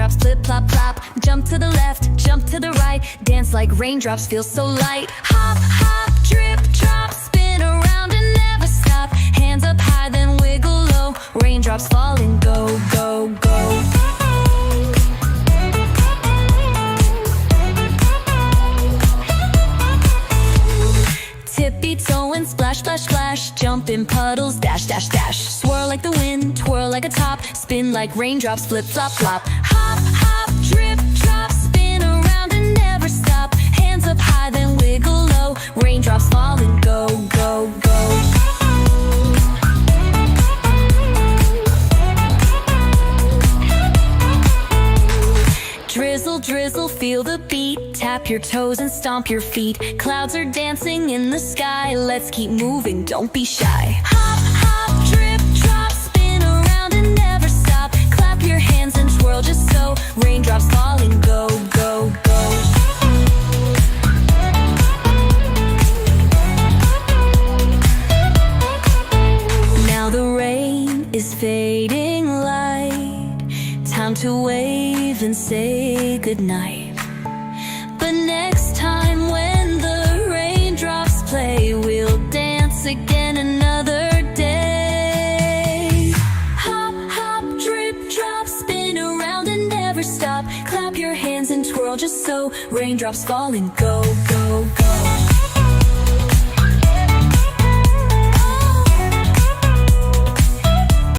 raindrops flip, plop, plop. Jump to the left, jump to the right. Dance like raindrops, feel so light. Hop, hop, drip, drop. Spin around and never stop. Hands up high, then wiggle low. Raindrops falling, go, go, go. Tippy-toe and splash, splash, splash. Jump in puddles, dash, dash, dash. Swirl like the wind, twirl like a top. Spin like raindrops, flip, flop, flop. Hop, hop, drip, drop. Spin around and never stop. Hands up high, then wiggle low. Raindrops falling, go, go, go. Drizzle, drizzle, feel the beat. Tap your toes and stomp your feet. Clouds are dancing in the sky. Let's keep moving, don't be shy. Hop, hop, drip, drop. Spin around and never stop. Clap your hands and twirl just so. Raindrops falling, go, go, go. Now the rain is fading light. Time to wave and say goodnight. But next time when the raindrops play, we'll dance again another day. Hop, hop, drip, drop. Spin around and never stop. Clap your hands and twirl just so. Raindrops falling, go, go, go.